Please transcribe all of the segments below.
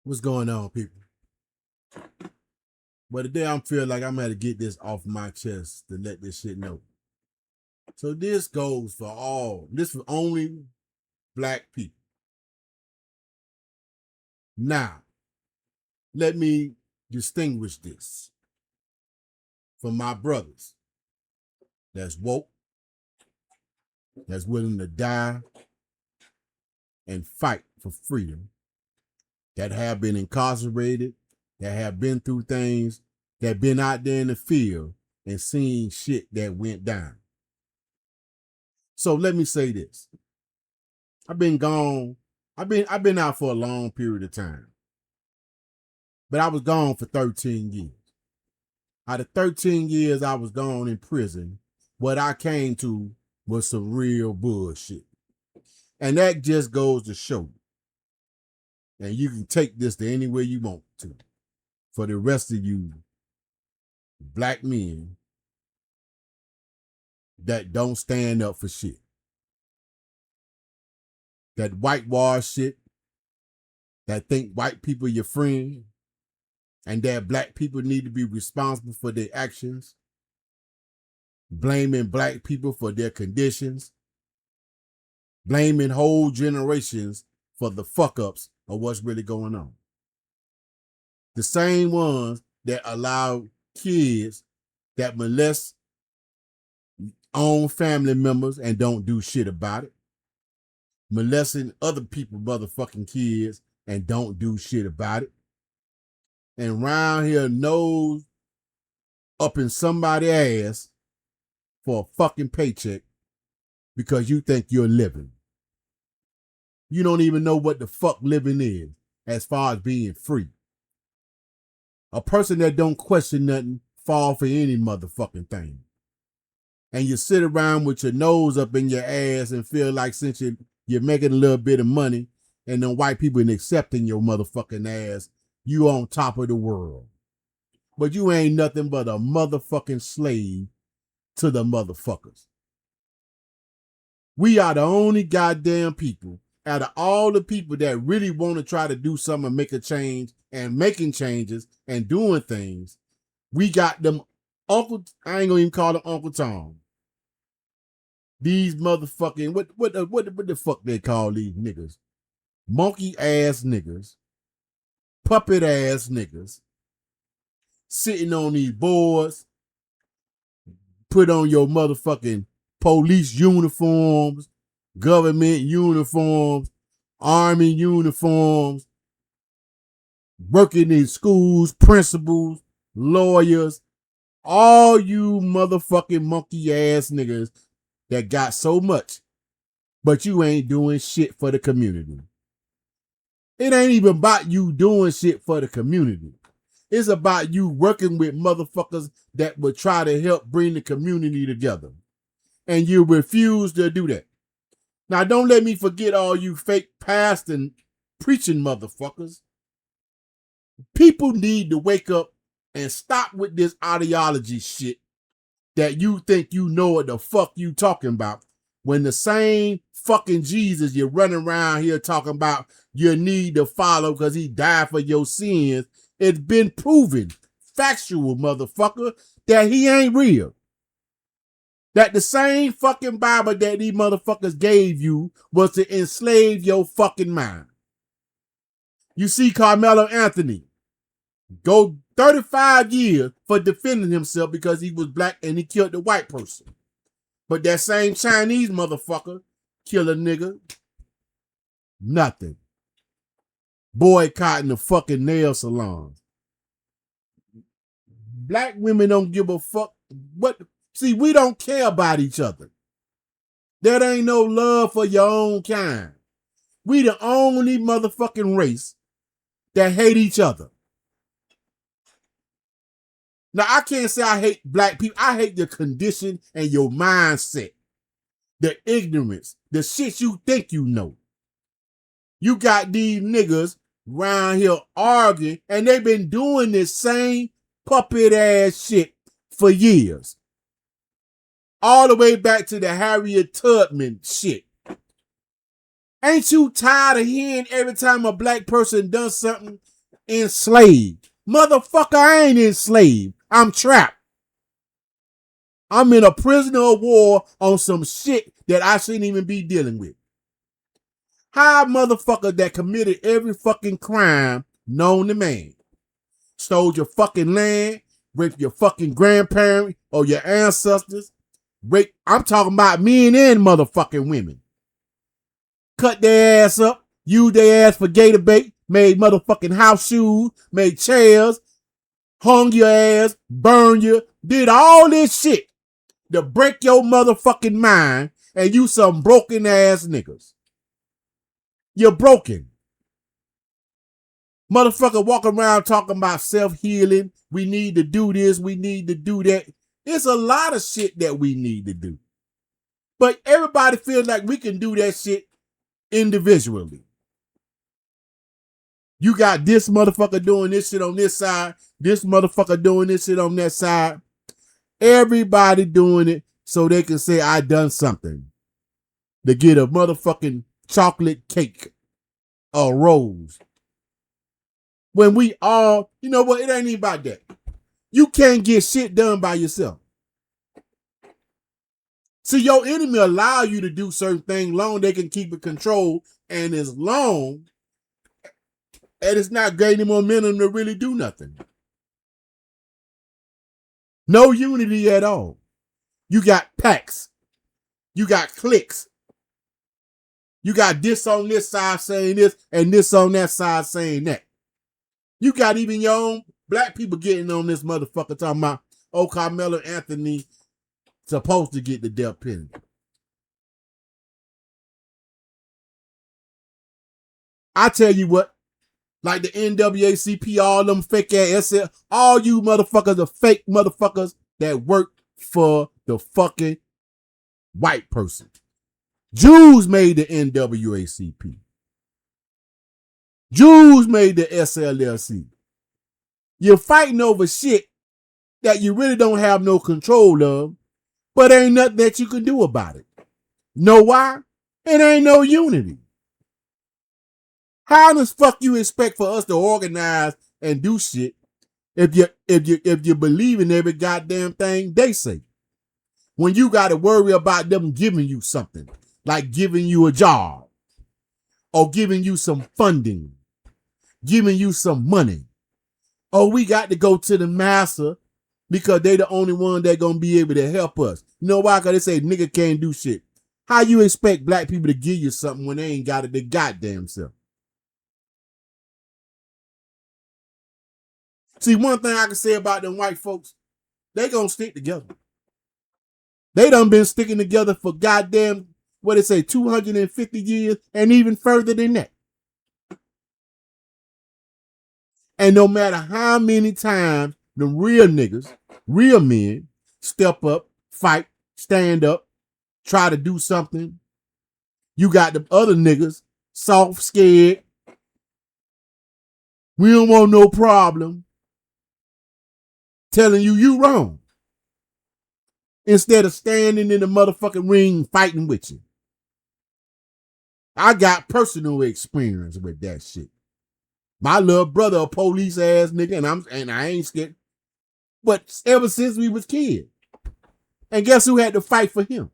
What's going on, people? But today I'm feeling like I'm gonna get this off my chest to let this shit know. So this goes for all. This for only black people. Now, let me distinguish this from my brothers that's woke, that's willing to die and fight for freedom, that have been incarcerated, that have been through things, that been out there in the field and seen shit that went down. So let me say this. I've been gone. I've been out for a long period of time. But I was gone for 13 years. Out of 13 years I was gone in prison, what I came to was some real bullshit. And that just goes to show you. And you can take this to anywhere you want to. For the rest of you black men that don't stand up for shit. That whitewash shit, that think white people your friend, and that black people need to be responsible for their actions, blaming black people for their conditions, blaming whole generations for the fuck-ups of what's really going on. The same ones that allow kids that molest own family members and don't do shit about it, molesting other people motherfucking kids and don't do shit about it, and round here nose up in somebody's ass for a fucking paycheck because you think you're living. You don't even know what the fuck living is as far as being free. A person that don't question nothing fall for any motherfucking thing. And you sit around with your nose up in your ass and feel like since you're making a little bit of money and then white people ain't accepting your motherfucking ass, you on top of the world. But you ain't nothing but a motherfucking slave to the motherfuckers. We are the only goddamn people out of all the people that really want to try to do something and make a change and making changes and doing things. We got them Uncle, I ain't gonna even call them Uncle Tom. These motherfucking, what the fuck they call these niggas? Monkey ass niggas, puppet ass niggas, sitting on these boards, put on your motherfucking police uniforms, government uniforms, army uniforms, working in schools, principals, lawyers, all you motherfucking monkey ass niggas that got so much, but you ain't doing shit for the community. It ain't even about you doing shit for the community. It's about you working with motherfuckers that would try to help bring the community together. And you refuse to do that. Now, don't let me forget all you fake pastor and preaching motherfuckers. People need to wake up and stop with this ideology shit that you think you know what the fuck you talking about, when the same fucking Jesus you're running around here talking about you need to follow because he died for your sins, it's been proven, factual motherfucker, that he ain't real. That the same fucking Bible that these motherfuckers gave you was to enslave your fucking mind. You see Carmelo Anthony go 35 years for defending himself because he was black and he killed the white person. But that same Chinese motherfucker kill a nigga, nothing. Boycotting the fucking nail salons. Black women don't give a fuck. What? See, we don't care about each other. There ain't no love for your own kind. We the only motherfucking race that hate each other. Now, I can't say I hate black people. I hate your condition and your mindset. The ignorance. The shit you think you know. You got these niggas around here arguing, and they've been doing this same puppet ass shit for years. All the way back to the Harriet Tubman shit. Ain't you tired of hearing every time a black person does something, enslaved. Motherfucker, I ain't enslaved. I'm trapped. I'm in a prisoner of war on some shit that I shouldn't even be dealing with. How a motherfucker that committed every fucking crime known to man, stole your fucking land, raped your fucking grandparents or your ancestors, I'm talking about men and motherfucking women. Cut their ass up, used their ass for gator bait, made motherfucking house shoes, made chairs, hung your ass, burned you, did all this shit to break your motherfucking mind, and you some broken ass niggas. You're broken. Motherfucker walk around talking about self-healing. We need to do this. We need to do that. It's a lot of shit that we need to do. But everybody feels like we can do that shit individually. You got this motherfucker doing this shit on this side, this motherfucker doing this shit on that side. Everybody doing it so they can say, I done something. To get a motherfucking chocolate cake or rose. When we all, you know what, it ain't even about that. You can't get shit done by yourself. See, your enemy allow you to do certain things long they can keep it controlled, and as long and it's not gaining momentum to really do nothing. No unity at all. You got packs. You got cliques. You got this on this side saying this and this on that side saying that. You got even your own black people getting on this motherfucker talking about, oh, Carmelo Anthony supposed to get the death penalty. I tell you what, like the NAACP, all them fake ass SL, all you motherfuckers are fake motherfuckers that work for the fucking white person. Jews made the NAACP. Jews made the SLLC. You're fighting over shit that you really don't have no control of, but ain't nothing that you can do about it. Know why? It ain't no unity. How the fuck you expect for us to organize and do shit if you believe in every goddamn thing they say? When you got to worry about them giving you something, like giving you a job, or giving you some funding, giving you some money. Oh, we got to go to the master because they the only one that gonna be able to help us. You know why? Because they say nigga can't do shit. How you expect black people to give you something when they ain't got it their goddamn self? See, one thing I can say about them white folks, they gonna stick together. They done been sticking together for goddamn, what they say, 250 years and even further than that. And no matter how many times the real niggas, real men, step up, fight, stand up, try to do something, you got the other niggas, soft, scared. We don't want no problem. Telling you wrong. Instead of standing in the motherfucking ring fighting with you. I got personal experience with that shit. My little brother a police ass nigga, and I ain't scared. But ever since we was kids. And guess who had to fight for him?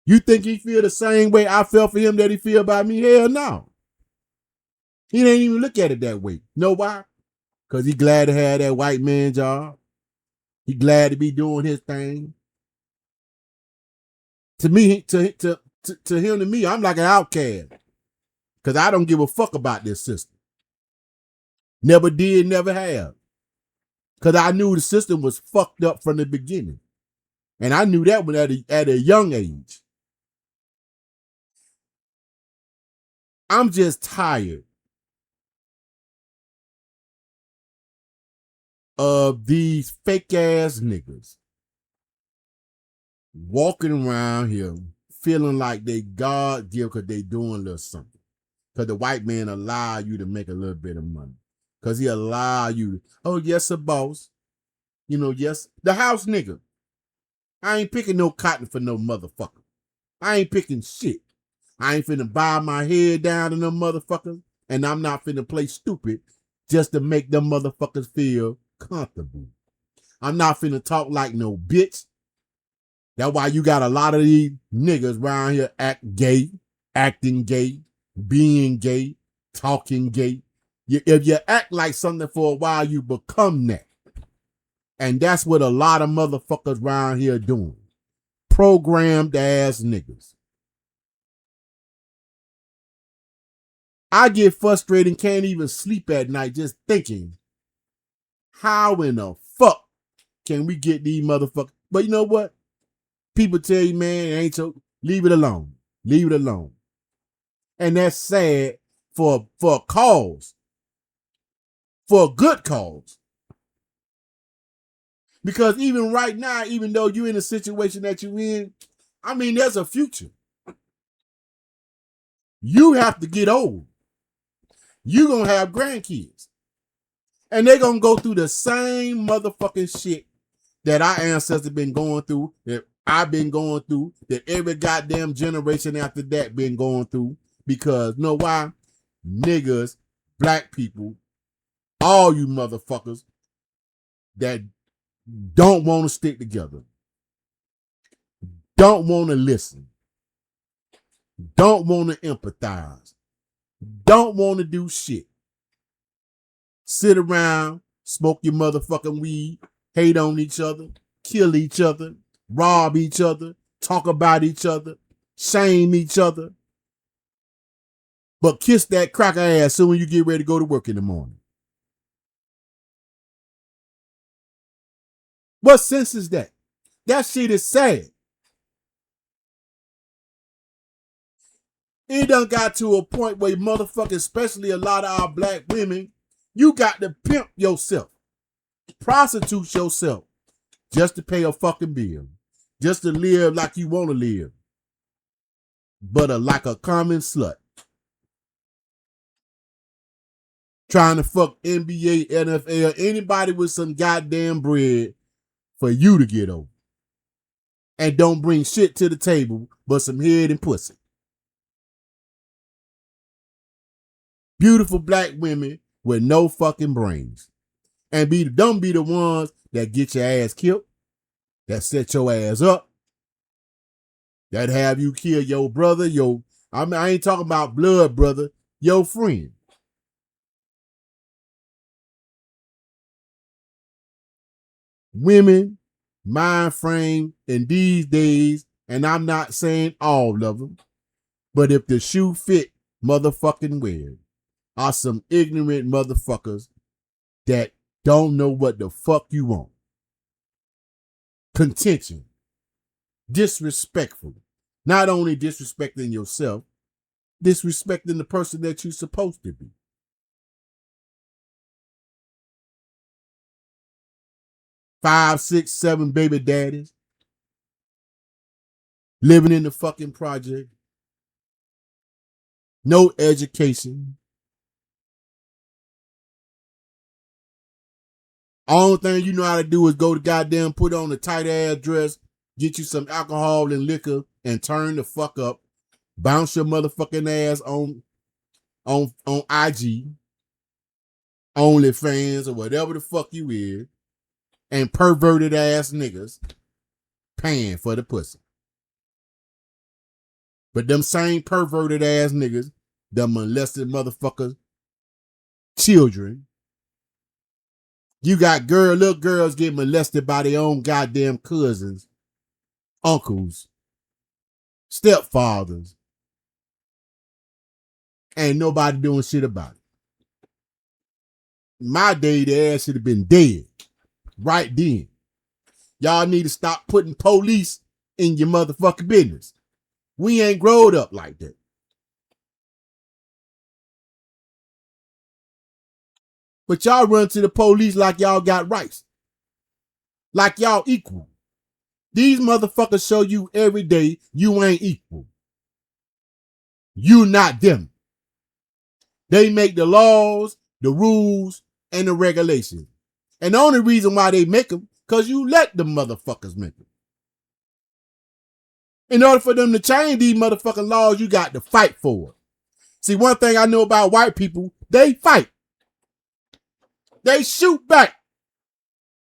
You think he feel the same way I felt for him that he feel about me? Hell no. He didn't even look at it that way. Know why? Because he glad to have that white man job. He glad to be doing his thing. To me, to him, to me, I'm like an outcast. Because I don't give a fuck about this system. Never did, never have. Because I knew the system was fucked up from the beginning. And I knew that when at a young age. I'm just tired of these fake ass niggas walking around here feeling like they God give because they doing a little something. Because the white man allow you to make a little bit of money. Because he allow you, oh, yes, a boss. You know, yes, the house nigga. I ain't picking no cotton for no motherfucker. I ain't picking shit. I ain't finna bow my head down to them motherfuckers, and I'm not finna play stupid just to make them motherfuckers feel comfortable. I'm not finna talk like no bitch. That's why you got a lot of these niggas around here acting gay, being gay, talking gay. If you act like something for a while, you become that. And that's what a lot of motherfuckers around here doing. Programmed ass niggas. I get frustrated and can't even sleep at night just thinking, how in the fuck can we get these motherfuckers? But you know what? People tell you, man, it ain't so, leave it alone. Leave it alone. And that's sad for a cause. For a good cause. Because even right now, even though you're in the situation that you're in, I mean, there's a future. You have to get old. You're going to have grandkids. And they're going to go through the same motherfucking shit that our ancestors been going through, that I've been going through, that every goddamn generation after that been going through. Because, you know why? Niggas, black people, all you motherfuckers that don't want to stick together, don't want to listen, don't want to empathize, don't want to do shit. Sit around, smoke your motherfucking weed, hate on each other, kill each other, rob each other, talk about each other, shame each other. But kiss that cracker ass soon as you get ready to go to work in the morning. What sense is that? That shit is sad. It done got to a point where motherfuckers, especially a lot of our black women, you got to pimp yourself, prostitute yourself, just to pay a fucking bill, just to live like you want to live, but like a common slut. Trying to fuck NBA, NFL, anybody with some goddamn bread for you to get over. And don't bring shit to the table but some head and pussy. Beautiful black women with no fucking brains. And don't be the ones that get your ass killed, that set your ass up, that have you kill your brother, I ain't talking about blood brother, your friend. Women, mind frame in these days, and I'm not saying all of them, but if the shoe fit, motherfucking wear it, are some ignorant motherfuckers that don't know what the fuck you want. Contention. Disrespectful. Not only disrespecting yourself, disrespecting the person that you're supposed to be. Five, six, seven baby daddies. Living in the fucking project. No education. Only thing you know how to do is go to goddamn put on a tight ass dress, get you some alcohol and liquor, and turn the fuck up. Bounce your motherfucking ass on IG, OnlyFans, or whatever the fuck you is, and perverted ass niggas paying for the pussy. But them same perverted ass niggas, them molested motherfuckers, children. You got little girls getting molested by their own goddamn cousins, uncles, stepfathers. Ain't nobody doing shit about it. My day, the ass should have been dead right then. Y'all need to stop putting police in your motherfucking business. We ain't growed up like that. But y'all run to the police like y'all got rights. Like y'all equal. These motherfuckers show you every day you ain't equal. You not them. They make the laws, the rules, and the regulations. And the only reason why they make them, because you let the motherfuckers make them. In order for them to change these motherfucking laws, you got to fight for it. See, one thing I know about white people, they fight. They shoot back.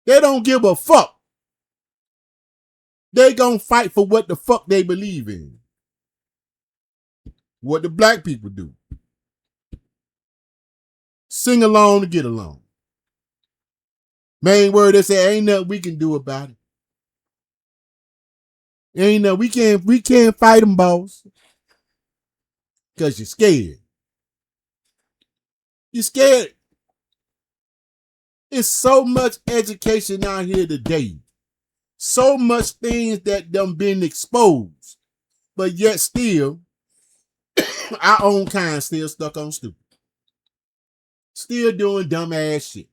They don't give a fuck. They gonna fight for what the fuck they believe in. What the black people do. Sing along to get along. Main word they say, ain't nothing we can do about it. Ain't nothing, we can't fight them, boss. Cause you're scared. You're scared. It's so much education out here today. So much things that done been exposed. But yet still, our own kind still stuck on stupid. Still doing dumb ass shit.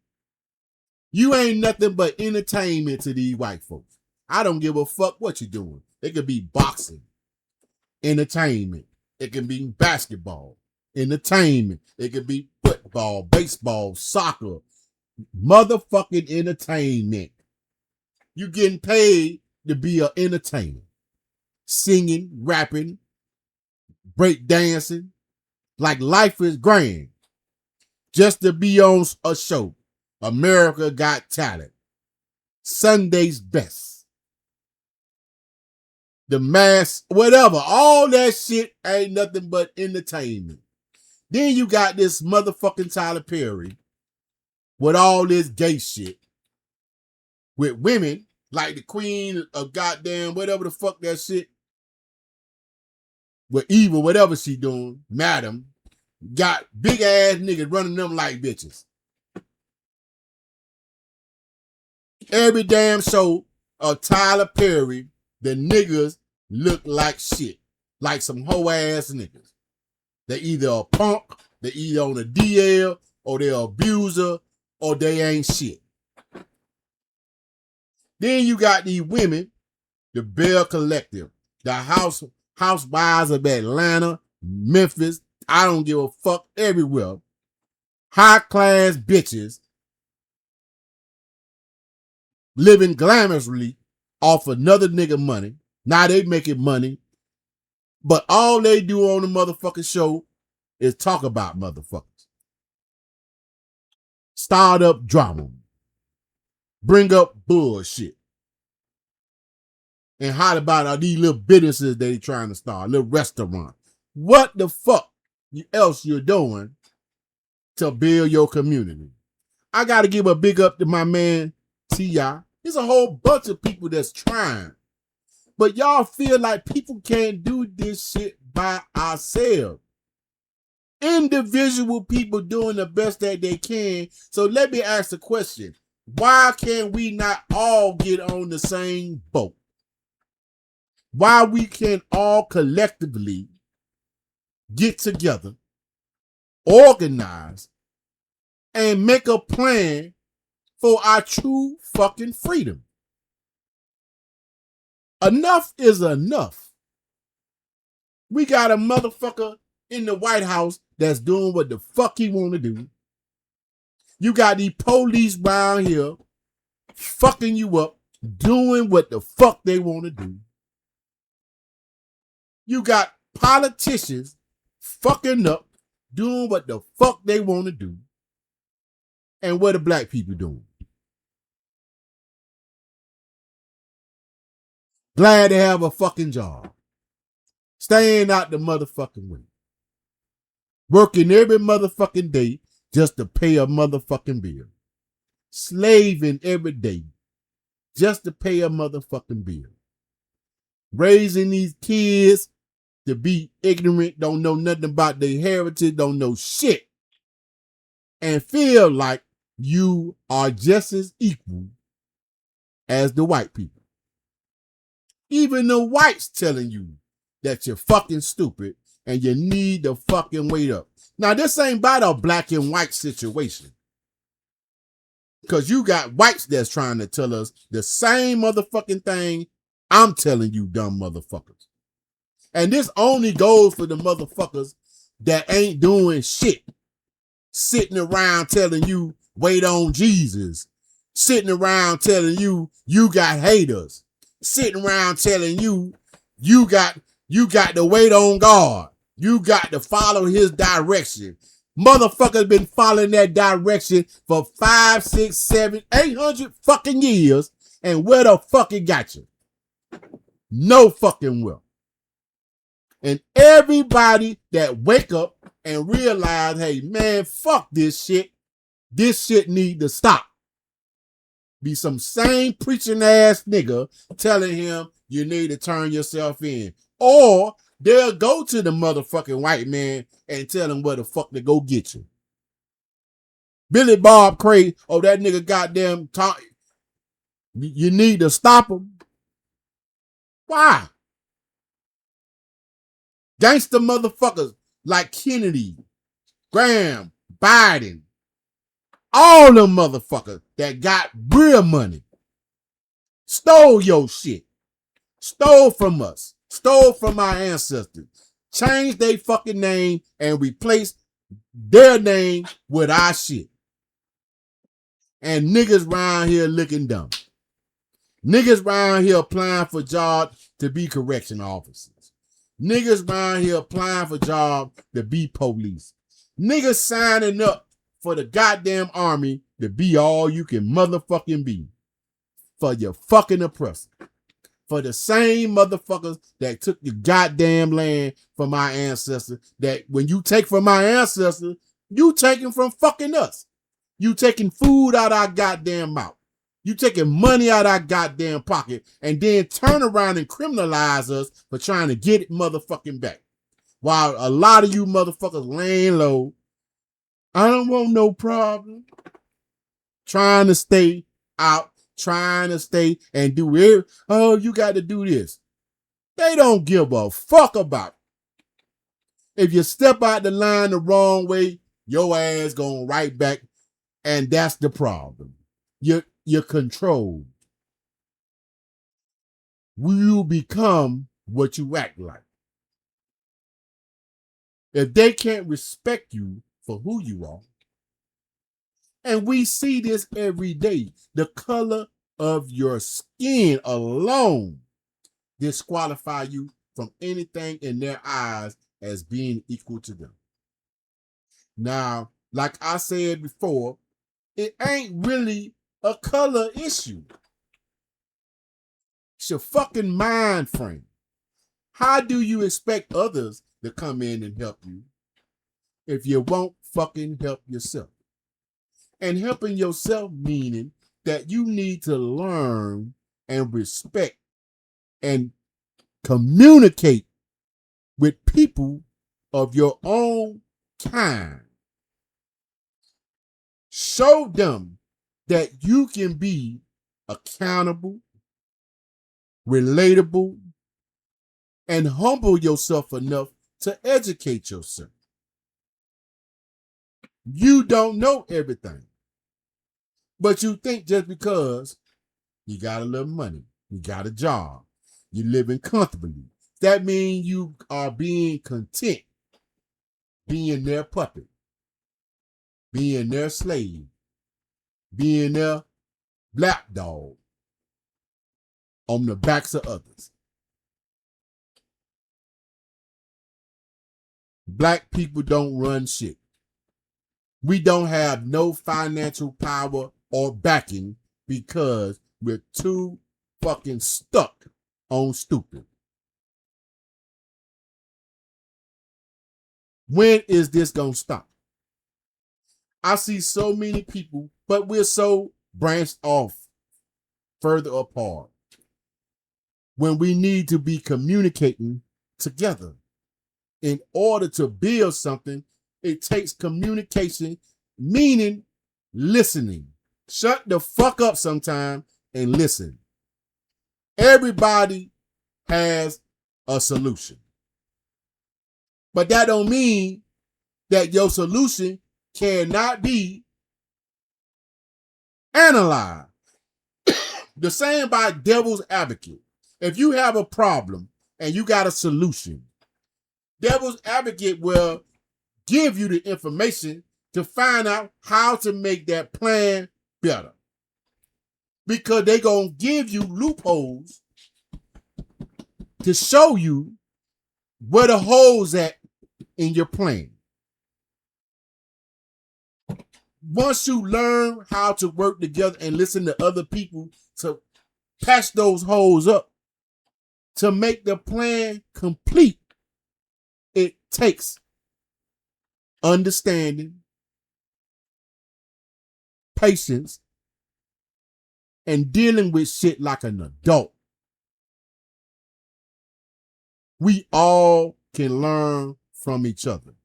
You ain't nothing but entertainment to these white folks. I don't give a fuck what you're doing. It could be boxing, entertainment. It can be basketball, entertainment. It could be football, baseball, soccer, motherfucking entertainment. You getting paid to be an entertainer. Singing, rapping, break dancing. Like life is grand. Just to be on a show. America Got Talent. Sunday's Best. The Mask, whatever. All that shit ain't nothing but entertainment. Then you got this motherfucking Tyler Perry with all this gay shit. With women, like the queen of goddamn whatever the fuck that shit. With Eva, whatever she doing, madam, got big ass niggas running them like bitches. Every damn show of Tyler Perry, the niggas look like shit. Like some hoe ass niggas. They either a punk, they either on a DL, or they're an abuser, or they ain't shit. Then you got these women, the Bell Collective, the housewives of Atlanta, Memphis, I don't give a fuck, everywhere. High class bitches living glamorously off another nigga money. Now they making money. But all they do on the motherfucking show is talk about motherfuckers. Start up drama. Bring up bullshit. And how about all these little businesses they trying to start, little restaurants. What the fuck else you're doing to build your community? I got to give a big up to my man, T.I. There's a whole bunch of people that's trying. But y'all feel like people can't do this shit by ourselves. Individual people doing the best that they can. So let me ask the question. Why can't we not all get on the same boat? Why we can't all collectively get together, organize, and make a plan for our true fucking freedom? Enough is enough. We got a motherfucker in the White House that's doing what the fuck he want to do. You got these police around here fucking you up, doing what the fuck they want to do. You got politicians fucking up, doing what the fuck they want to do. And what are black people doing? Glad to have a fucking job. Staying out the motherfucking way. Working every motherfucking day just to pay a motherfucking bill. Slaving every day just to pay a motherfucking bill. Raising these kids to be ignorant, don't know nothing about their heritage, don't know shit. And feel like you are just as equal as the white people. Even the whites telling you that you're fucking stupid and you need to fucking wait up. Now, this ain't about a black and white situation. Because you got whites that's trying to tell us the same motherfucking thing I'm telling you, dumb motherfuckers. And this only goes for the motherfuckers that ain't doing shit. Sitting around telling you, wait on Jesus. Sitting around telling you, you got haters. Sitting around telling you, You got to wait on God. You got to follow his direction. Motherfuckers been following that direction for 5, 6, 7, 800 fucking years. And where the fuck it got you? No fucking well. And everybody that wake up and realize, hey, man, fuck this shit. This shit need to stop. Be some same preaching ass nigga telling him you need to turn yourself in. Or they'll go to the motherfucking white man and tell him where the fuck to go get you. Billy Bob Cray, oh, that nigga goddamn talk. You need to stop him. Why? Gangster motherfuckers like Kennedy, Graham, Biden, all them motherfuckers that got real money stole your shit. Stole from us. Stole from our ancestors. Changed their fucking name and replaced their name with our shit. And niggas around here looking dumb. Niggas around here applying for jobs to be correction officers. Niggas around here applying for jobs to be police. Niggas signing up for the goddamn army to be all you can motherfucking be. For your fucking oppressor. For the same motherfuckers that took your goddamn land from our ancestors. That when you take from our ancestors, you taking from fucking us. You taking food out our goddamn mouth. You taking money out our goddamn pocket and then turn around and criminalize us for trying to get it motherfucking back. While a lot of you motherfuckers laying low, I don't want no problem. Trying to stay out, trying to stay and do it. Oh, you got to do this. They don't give a fuck about it. If you step out the line the wrong way, your ass going right back. And that's the problem. You're controlled. You become what you act like. If they can't respect you for who you are, and we see this every day, the color of your skin alone disqualify you from anything in their eyes as being equal to them. Now, like I said before, it ain't really a color issue. It's your fucking mind frame. How do you expect others to come in and help you if you won't fucking help yourself? And helping yourself meaning that you need to learn and respect and communicate with people of your own kind. Show them that you can be accountable, relatable, and humble yourself enough to educate yourself. You don't know everything, but you think just because you got a little money, you got a job, you're living comfortably, that means you are being content, being their puppet, being their slave, being their lapdog on the backs of others. Black people don't run shit. We don't have no financial power or backing because we're too fucking stuck on stupid. When is this gonna stop? I see so many people, but we're so branched off, further apart, when we need to be communicating together. In order to build something, it takes communication, meaning listening. Shut the fuck up sometime and listen. Everybody has a solution. But that don't mean that your solution cannot be analyzed. The same by devil's advocate. If you have a problem and you got a solution, devil's advocate will give you the information to find out how to make that plan better. Because they're going to give you loopholes to show you where the holes at in your plan. Once you learn how to work together and listen to other people to patch those holes up, to make the plan complete, it takes understanding, patience, and dealing with shit like an adult. We all can learn from each other.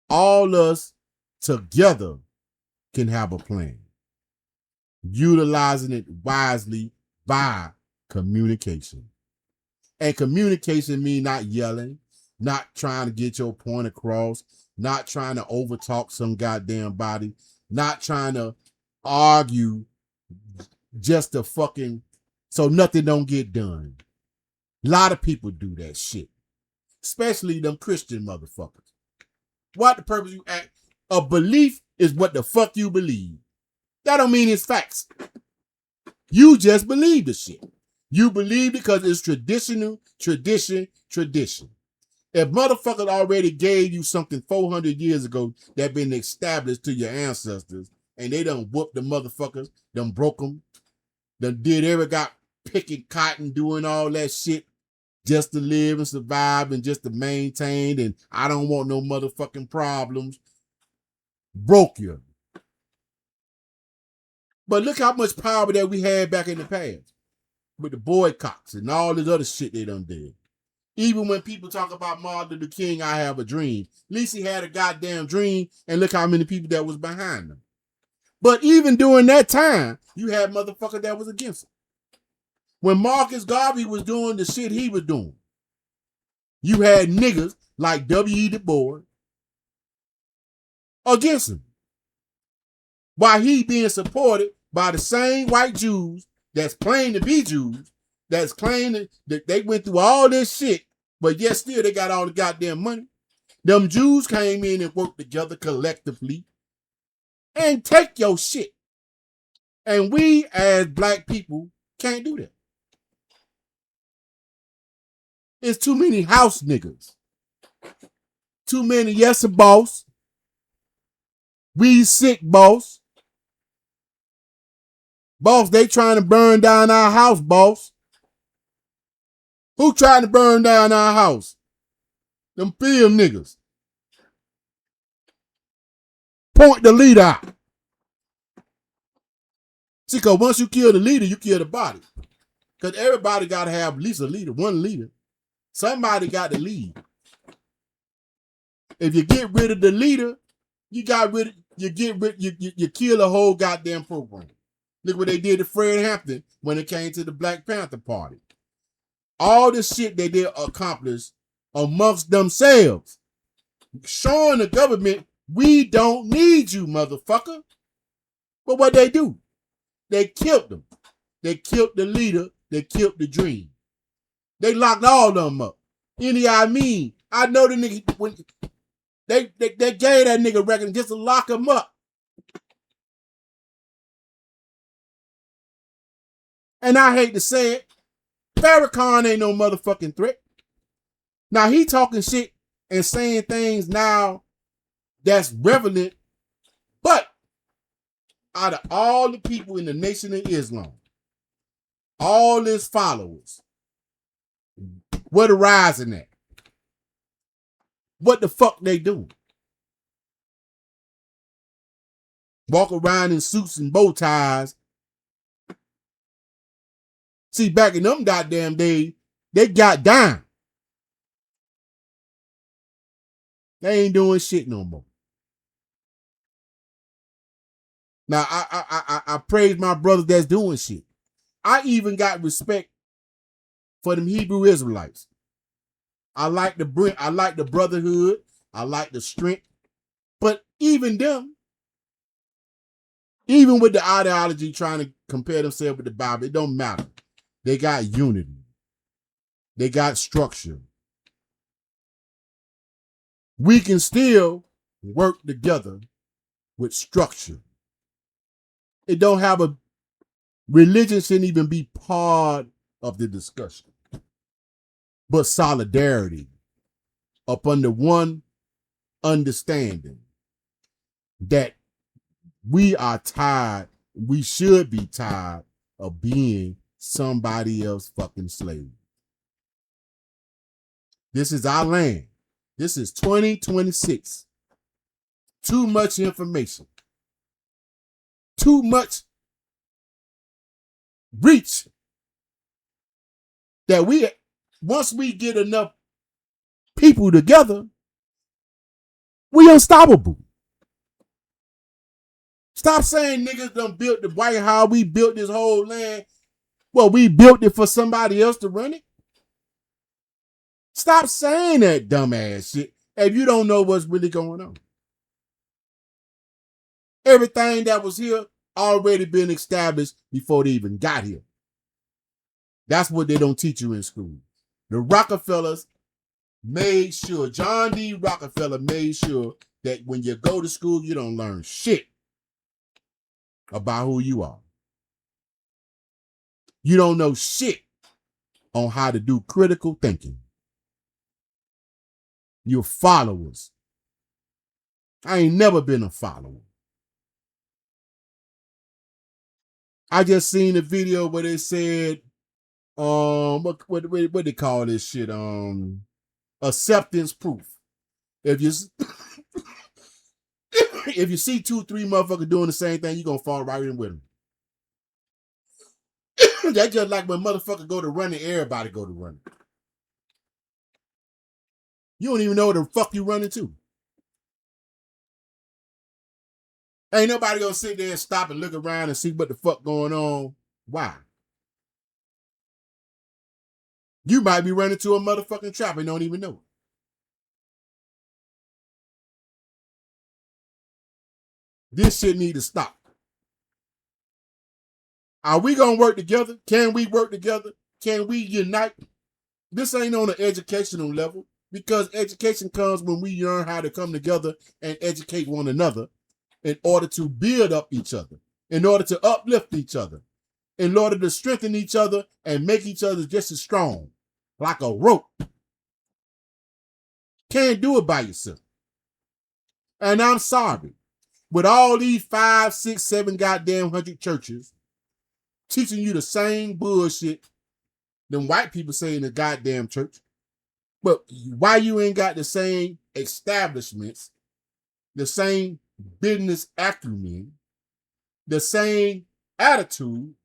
All us together can have a plan, utilizing it wisely by communication. And communication means not yelling, not trying to get your point across, not trying to overtalk some goddamn body, not trying to argue just to fucking so nothing don't get done. A lot of people do that shit, especially them Christian motherfuckers. What the purpose you act? A belief is what the fuck you believe. That don't mean it's facts. You just believe the shit. You believe because it's traditional, tradition. If motherfuckers already gave you something 400 years ago that been established to your ancestors, and they done whooped the motherfuckers, done broke them, got picking cotton, doing all that shit just to live and survive and just to maintain, and I don't want no motherfucking problems, broke you. But look how much power that we had back in the past with the boycotts and all this other shit they done did. Even when people talk about Martin Luther King, I have a dream. At least he had a goddamn dream, and look how many people that was behind him. But even during that time, you had motherfuckers that was against him. When Marcus Garvey was doing the shit he was doing, you had niggas like W.E. Du Bois against him. While he being supported by the same white Jews that's claiming to be Jews, that's claiming that they went through all this shit, but yet still they got all the goddamn money. Them Jews came in and worked together collectively and take your shit. And we as black people can't do that. It's too many house niggas. Too many yes boss. We sick boss. Boss, they trying to burn down our house, boss. Who trying to burn down our house? Them film niggas. Point the leader out. See, because once you kill the leader, you kill the body. Because everybody got to have at least a leader, one leader. Somebody got to lead. If you get rid of the leader, you kill the whole goddamn program. Look what they did to Fred Hampton when it came to the Black Panther Party. All the shit they did accomplish amongst themselves, showing the government, we don't need you, motherfucker. But what they do? They killed them. They killed the leader. They killed the dream. They locked all of them up. I know the nigga, when they gave that nigga record just to lock him up. And I hate to say it, Farrakhan ain't no motherfucking threat. Now he talking shit and saying things now that's relevant, but out of all the people in the Nation of Islam, all his followers, where the rising at? What the fuck they doing? Walk around in suits and bow ties. See, back in them goddamn days, they got down. They ain't doing shit no more. Now, I praise my brothers that's doing shit. I even got respect for them Hebrew Israelites. I like the brotherhood. I like the strength. But even them, even with the ideology trying to compare themselves with the Bible, it don't matter. They got unity. They got structure. We can still work together with structure. It don't have religion shouldn't even be part of the discussion. but solidarity up under one understanding that we are tired, we should be tired of being somebody else's fucking slave. This is our land. This is 2026. Too much information. Too much reach that once we get enough people together, we unstoppable. Stop saying niggas done built the White House, we built this whole land. Well, we built it for somebody else to run it. Stop saying that dumbass shit if you don't know what's really going on. Everything that was here already been established before they even got here. That's what they don't teach you in school. The Rockefellers made sure, John D. Rockefeller made sure that when you go to school, you don't learn shit about who you are. You don't know shit on how to do critical thinking. You're followers. I ain't never been a follower. I just seen a video where they said, what they call this shit? Acceptance proof. If you if you see 2-3 motherfuckers doing the same thing, you're gonna fall right in with them. That's just like when motherfuckers go to running, everybody go to running. You don't even know what the fuck you running to. Ain't nobody gonna sit there and stop and look around and see what the fuck going on. Why? You might be running to a motherfucking trap and don't even know it. This shit need to stop. Are we gonna work together? Can we work together? Can we unite? This ain't on an educational level, because education comes when we learn how to come together and educate one another in order to build up each other, in order to uplift each other, in order to strengthen each other and make each other just as strong, like a rope. Can't do it by yourself. And I'm sorry, with all these 5, 6, 7 goddamn hundred churches teaching you the same bullshit them white people say in the goddamn church, but why you ain't got the same establishments, the same business acumen, the same attitude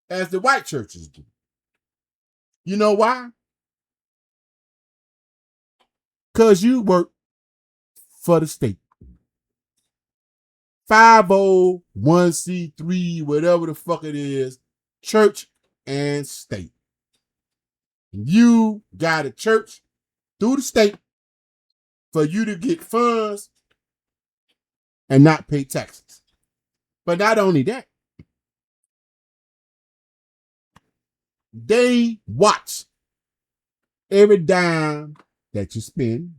as the white churches do? You know why? Because you work for the state. 501c3, whatever the fuck it is, church and state. You got a church through the state for you to get funds and not pay taxes. But not only that, they watch every dime that you spend.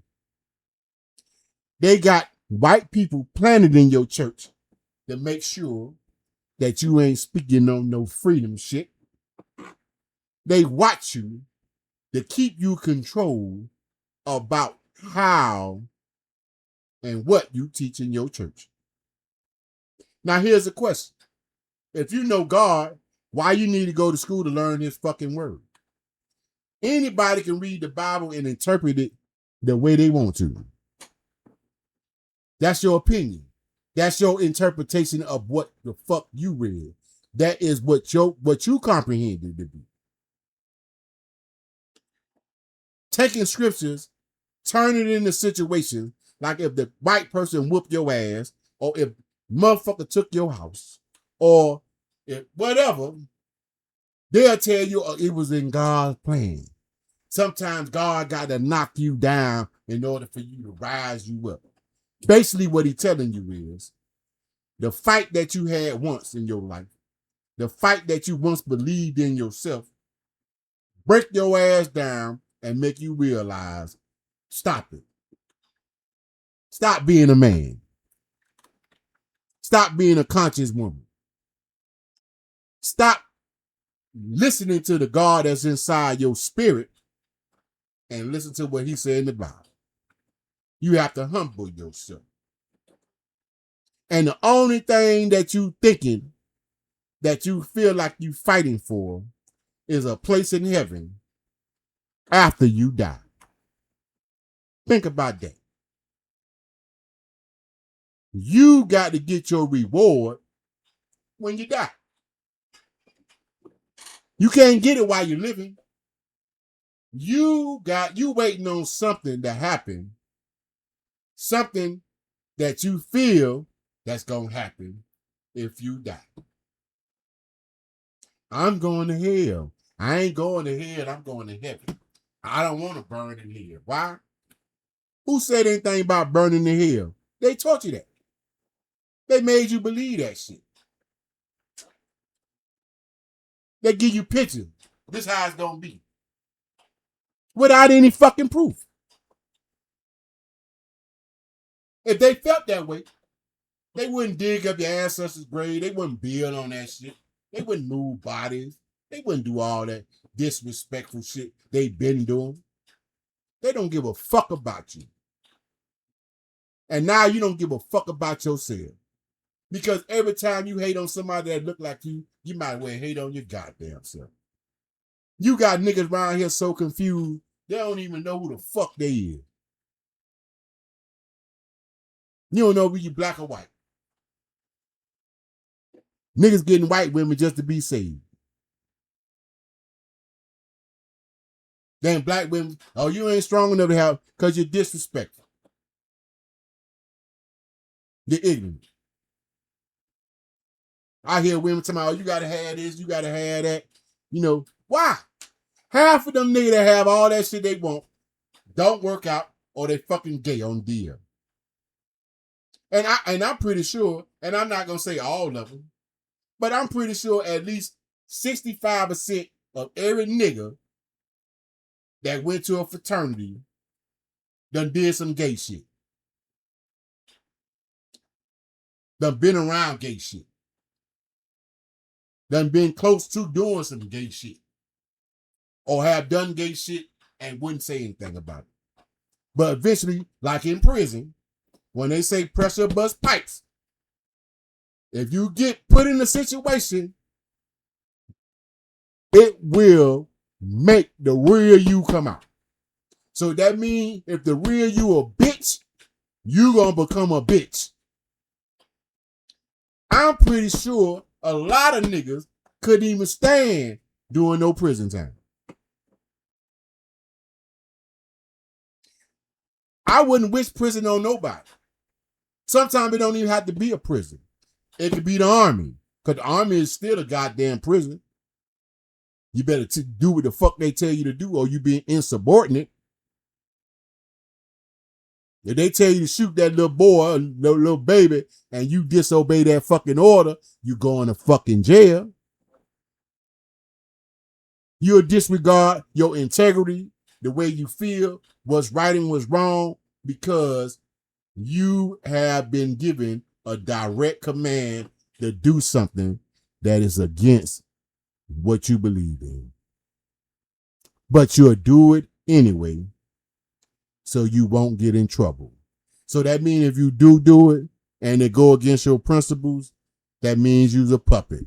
They got white people planted in your church to make sure that you ain't speaking on no freedom shit. They watch you to keep you controlled about how and what you teach in your church. Now here's a question. If you know God, why you need to go to school to learn his fucking word? Anybody can read the Bible and interpret it the way they want to. That's your opinion. That's your interpretation of what the fuck you read. That is what you comprehended to be. Taking scriptures, turning it into situations like if the white person whooped your ass, or if motherfucker took your house, or if whatever, they'll tell you it was in God's plan. Sometimes God got to knock you down in order for you to rise you up. Basically what he's telling you is, the fight that you had once in your life, the fight that you once believed in yourself, break your ass down and make you realize, stop it. Stop being a man. Stop being a conscious woman. Stop listening to the God that's inside your spirit and listen to what he said in the Bible. You have to humble yourself. And the only thing that you thinking that you feel like you fighting for is a place in heaven after you die. Think about that. You got to get your reward when you die. You can't get it while you're living. You waiting on something to happen, something that you feel that's gonna happen if you die. I'm going to hell. I ain't going to hell, I'm going to heaven. I don't want to burn in hell. Why? Who said anything about burning in hell? They taught you that. They made you believe that shit. They give you pictures. This how it's gonna be. Without any fucking proof. If they felt that way, they wouldn't dig up your ancestors' grave. They wouldn't build on that shit. They wouldn't move bodies. They wouldn't do all that disrespectful shit they've been doing. They don't give a fuck about you. And now you don't give a fuck about yourself. Because every time you hate on somebody that look like you might well hate on your goddamn self. You got niggas around here so confused, they don't even know who the fuck they is. You don't know if you black or white. Niggas getting white women just to be saved. Then black women, oh, you ain't strong enough to have, because you're disrespectful. You're ignorant. I hear women talking about, oh, you gotta have this, you gotta have that. You know, why? Half of them niggas that have all that shit they want don't work out, or they fucking gay on deal. And I'm pretty sure, and I'm not gonna say all of them, but I'm pretty sure at least 65% of every nigga that went to a fraternity done did some gay shit. Done been around gay shit. Done been close to doing some gay shit. Or have done gay shit and wouldn't say anything about it. But eventually, like in prison, when they say pressure bust pipes, if you get put in a situation, it will make the real you come out. So that means if the real you a bitch, you gonna become a bitch. I'm pretty sure a lot of niggas couldn't even stand doing no prison time. I wouldn't wish prison on nobody. Sometimes it don't even have to be a prison. It could be the army, because the army is still a goddamn prison. You better do what the fuck they tell you to do, or you being insubordinate. If they tell you to shoot that little boy, little baby, and you disobey that fucking order, you going to fucking jail. You'll disregard your integrity, the way you feel, what's right and what's wrong, because you have been given a direct command to do something that is against what you believe in. But you'll do it anyway, so you won't get in trouble. So that means if you do it and it go against your principles, that means you's a puppet.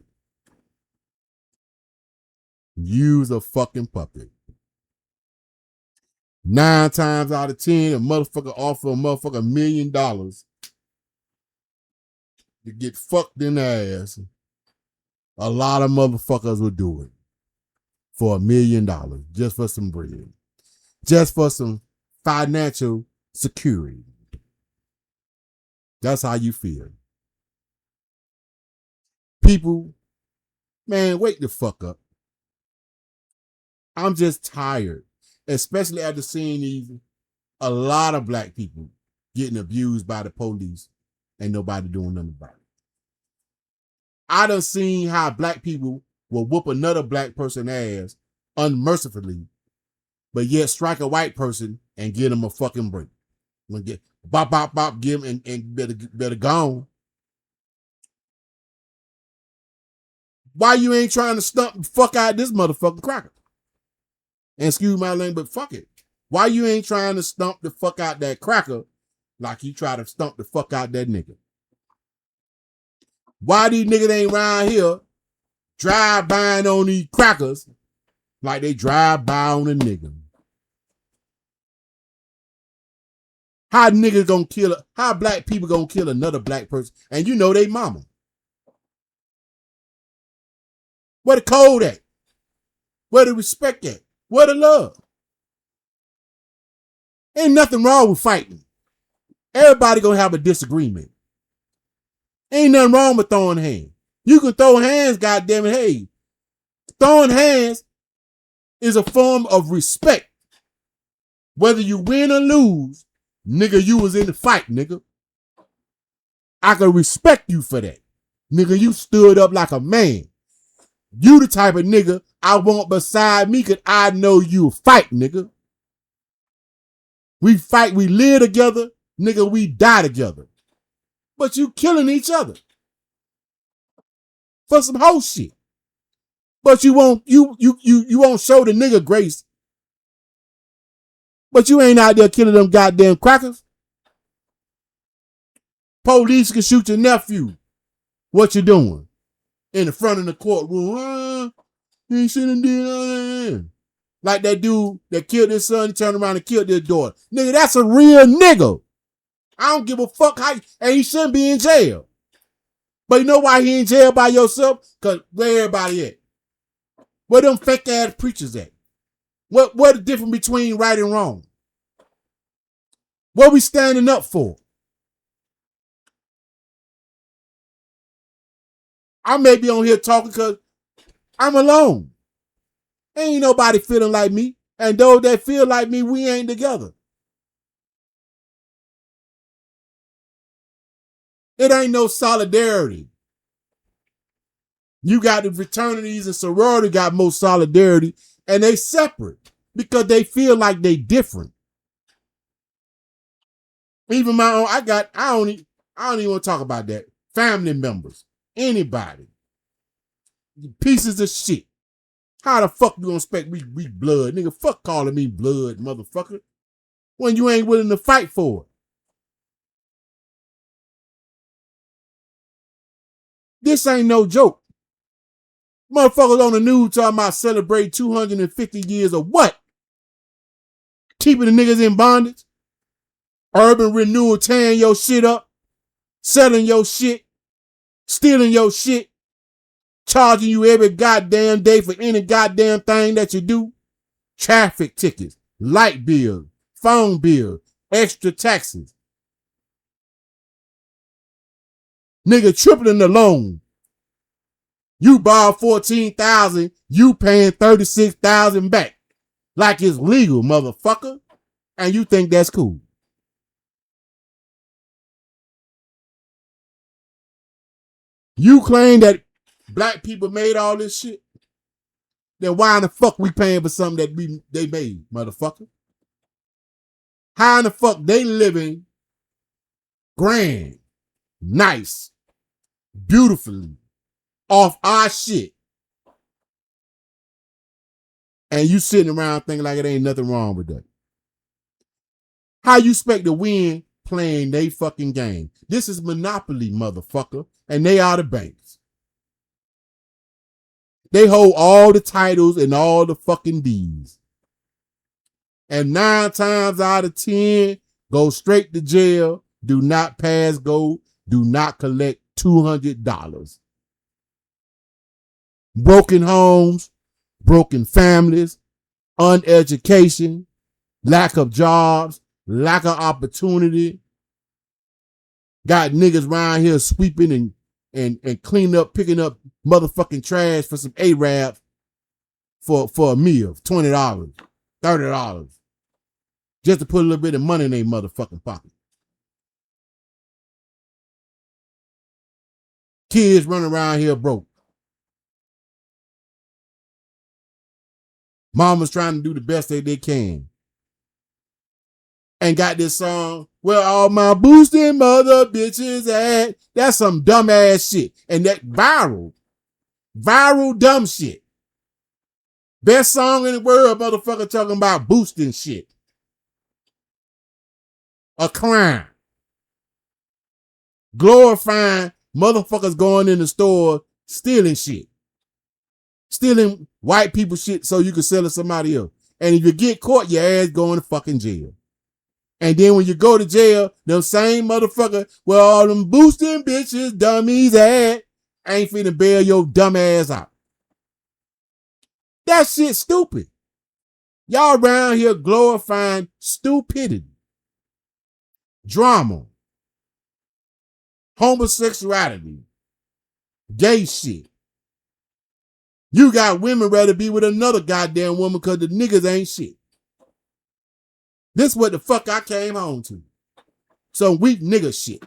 You's a fucking puppet. 9 times out of 10, a motherfucker offer a motherfucker $1 million to get fucked in the ass. A lot of motherfuckers will do it for $1 million, just for some bread, just for some financial security. That's how you feel. People, man, wake the fuck up. I'm just tired, especially after seeing a lot of black people getting abused by the police and nobody doing nothing about it. I done seen how black people will whoop another black person ass unmercifully, but yet strike a white person and get them a fucking break. Get bop, bop, bop, give him and better gone. Why you ain't trying to stump the fuck out this motherfucking cracker? And excuse my language, but fuck it. Why you ain't trying to stomp the fuck out that cracker like you try to stomp the fuck out that nigga? Why these niggas ain't around here drive-buying on these crackers like they drive by on a nigga? How niggas gonna kill, how black people gonna kill another black person and you know they mama? Where the code at? Where the respect at? Where the love? Ain't nothing wrong with fighting. Everybody gonna have a disagreement. Ain't nothing wrong with throwing hands. You can throw hands, goddammit. Hey, throwing hands is a form of respect. Whether you win or lose, nigga, you was in the fight, nigga. I can respect you for that. Nigga, you stood up like a man. You the type of nigga I want beside me because I know you fight, nigga. We fight, we live together, nigga, we die together. But you killing each other for some whole shit. But you won't show the nigga grace. But you ain't out there killing them goddamn crackers. Police can shoot your nephew. What you doing? In the front of the courtroom. He shouldn't do that. Like that dude that killed his son, he turned around and killed his daughter. Nigga, that's a real nigga. I don't give a fuck how, and he shouldn't be in jail. But you know why he in jail by yourself? Because where everybody at? Where them fake ass preachers at? What the difference between right and wrong? What we standing up for? I may be on here talking because I'm alone. Ain't nobody feeling like me. And those that feel like me, we ain't together. It ain't no solidarity. You got the fraternities and sorority got more solidarity, and they separate because they feel like they different. Even my own, I don't even want to talk about that. Family members, anybody, pieces of shit. How the fuck you gonna expect we blood? Nigga, fuck calling me blood, motherfucker, when you ain't willing to fight for it. This ain't no joke. Motherfuckers on the news talking about celebrate 250 years of what? Keeping the niggas in bondage? Urban renewal tearing your shit up? Selling your shit? Stealing your shit? Charging you every goddamn day for any goddamn thing that you do? Traffic tickets, light bills, phone bills, extra taxes. Nigga tripling the loan. You borrow $14,000, you paying $36,000 back. Like it's legal, motherfucker. And you think that's cool. You claim that black people made all this shit? Then why in the fuck we paying for something that they made, motherfucker? How in the fuck they living grand, nice, beautifully, off our shit, and you sitting around thinking like it ain't nothing wrong with that? How you expect to win playing they fucking game? This is Monopoly, motherfucker, and they are the banks. They hold all the titles and all the fucking deeds. And 9 times out of 10, go straight to jail, do not pass go, do not collect $200. Broken homes, broken families, uneducation, lack of jobs, lack of opportunity. Got niggas around here sweeping and cleaning up, picking up motherfucking trash for some Arabs for a meal, $20, $30, just to put a little bit of money in their motherfucking pocket. Kids running around here broke. Mama's trying to do the best that they can. And got this song, where all my boosting mother bitches at. That's some dumbass shit. And that viral dumb shit. Best song in the world, motherfucker, talking about boosting shit. a crime. Glorifying motherfuckers going in the store stealing shit. Stealing white people shit so you can sell it to somebody else. And if you get caught, your ass going to fucking jail. And then when you go to jail, them same motherfucker, well, all them boosting bitches, dummies at, ain't finna bail your dumb ass out. That shit stupid. Y'all around here glorifying stupidity, drama, homosexuality, gay shit. You got women rather be with another goddamn woman because the niggas ain't shit. This what the fuck I came home to. Some weak nigga shit.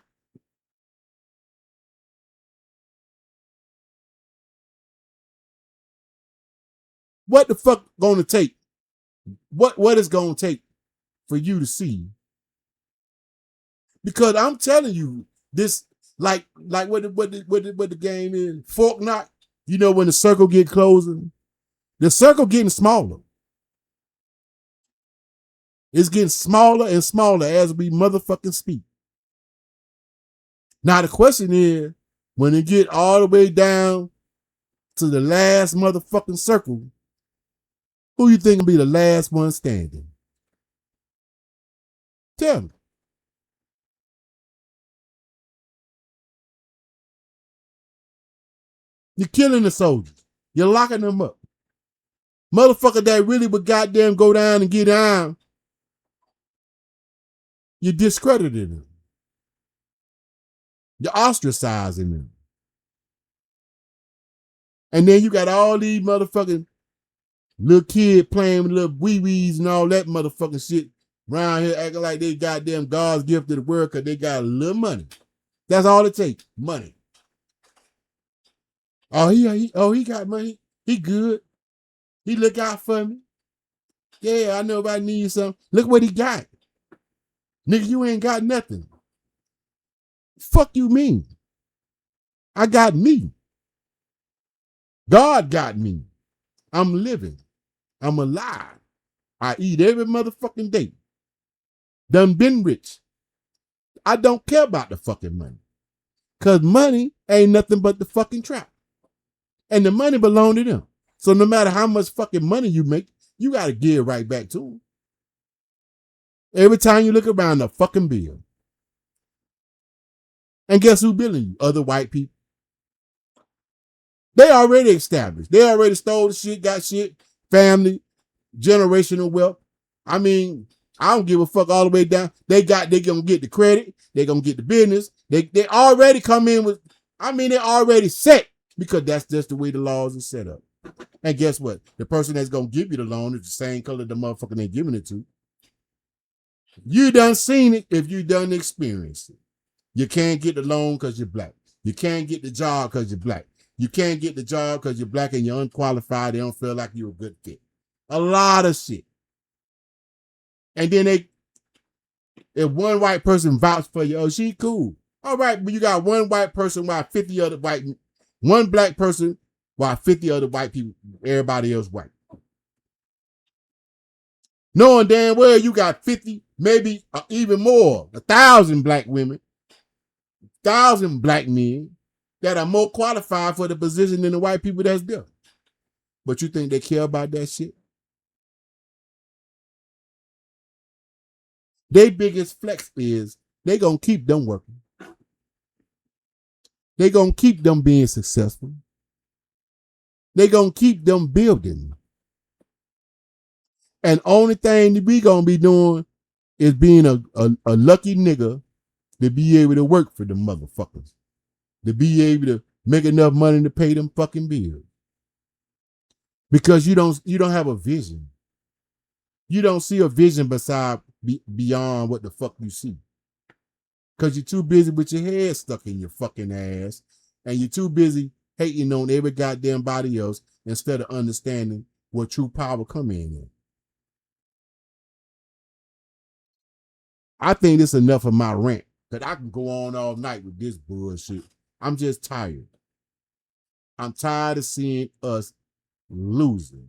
What the fuck gonna take? What is gonna take for you to see? Because I'm telling you, this like what the game is, Fork Knock. You know when the circle get closing, the circle getting smaller. It's getting smaller and smaller as we motherfucking speak. Now the question is, when it get all the way down to the last motherfucking circle, who you think will be the last one standing? Tell me. You're killing the soldiers. You're locking them up. Motherfucker that really would goddamn go down and get down, you're discrediting them. You're ostracizing them. And then you got all these motherfucking little kids playing with little wee-wees and all that motherfucking shit around here acting like they goddamn God's gift to the world because they got a little money. That's all it takes, money. Oh, he got money. He good. He look out for me. Yeah, I know if I need something. Look what he got. Nigga, you ain't got nothing. Fuck you mean? I got me. God got me. I'm living. I'm alive. I eat every motherfucking day. Done been rich. I don't care about the fucking money. Because money ain't nothing but the fucking trap. And the money belong to them. So no matter how much fucking money you make, you got to give right back to them. Every time you look around, the fucking bill. And guess who billing you? Other white people. They already established. They already stole the shit, got shit, family, generational wealth. I mean, I don't give a fuck all the way down. They gonna get the credit. They gonna get the business. They already come in with, they already set because that's just the way the laws are set up. And guess what? The person that's gonna give you the loan is the same color the motherfucker they giving it to. You done seen it if you done experienced it. You can't get the loan because you're black. You can't get the job because you're black. You can't get the job because you're black and you're unqualified. They don't feel like you're a good fit. A lot of shit. And then if one white person vouch for you, oh, she cool. All right, but you got one white person while 50 other one black person while 50 other white people, everybody else white. Knowing damn well you got 50, maybe even more, 1,000 black women, 1,000 black men that are more qualified for the position than the white people that's there. But you think they care about that shit? Their biggest flex is they gonna keep them working. They gonna keep them being successful. They gonna keep them building. And only thing that we gonna be doing is being a lucky nigga to be able to work for them motherfuckers. To be able to make enough money to pay them fucking bills. Because you don't have a vision. You don't see a vision beyond what the fuck you see. Because you're too busy with your head stuck in your fucking ass. And you're too busy hating on every goddamn body else instead of understanding what true power come in. I think this is enough of my rant. Because I can go on all night with this bullshit. I'm just tired. I'm tired of seeing us losing.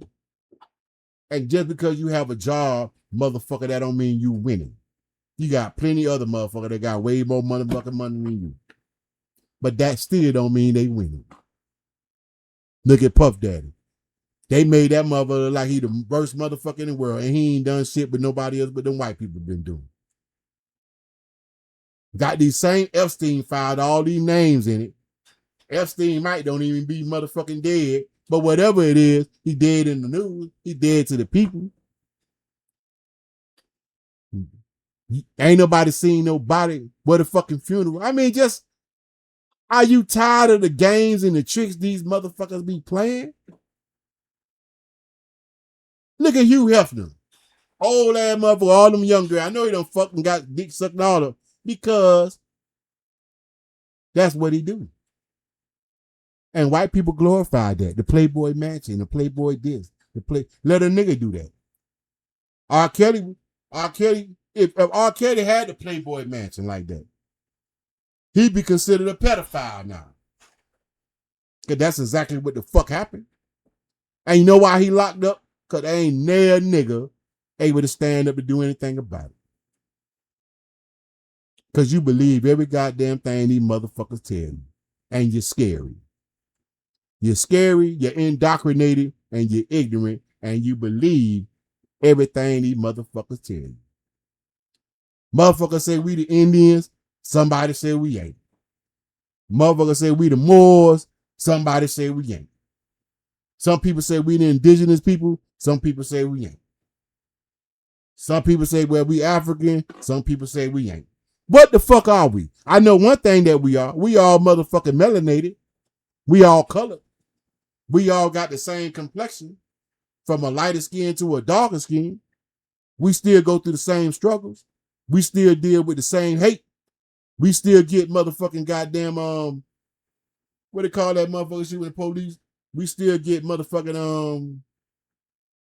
And just because you have a job, motherfucker, that don't mean you winning. You got plenty other motherfuckers that got way more motherfucking money than you. But that still don't mean they winning. Look at Puff Daddy. They made that motherfucker like he the worst motherfucker in the world, and he ain't done shit with nobody else but them white people been doing. Got these same Epstein filed all these names in it. Epstein might don't even be motherfucking dead, but whatever it is, he dead in the news. He dead to the people. Ain't nobody seen nobody but a fucking funeral. I mean, just, are you tired of the games and the tricks these motherfuckers be playing? Look at Hugh Hefner. Old ass motherfucker, all them young girls. I know he done fucking got dick sucked all of because that's what he do. And white people glorify that. The Playboy Mansion, the Playboy this, let a nigga do that. R. Kelly, if R. Kelly had the Playboy Mansion like that, he'd be considered a pedophile now. Because that's exactly what the fuck happened. And you know why he locked up? Because there ain't near nigga able to stand up to do anything about it. Because you believe every goddamn thing these motherfuckers tell you. And you're scary. You're scary, you're indoctrinated, and you're ignorant, and you believe everything these motherfuckers tell you. Motherfuckers say we the Indians, somebody say we ain't. Motherfuckers say we the Moors, somebody say we ain't. Some people say we the indigenous people, some people say we ain't. Some people say, well, we African, some people say we ain't. What the fuck are we? I know one thing that we are. We all motherfucking melanated. We all colored. We all got the same complexion, from a lighter skin to a darker skin. We still go through the same struggles. We still deal with the same hate. We still get motherfucking goddamn, what they call that motherfucker shit with the police? We still get motherfucking,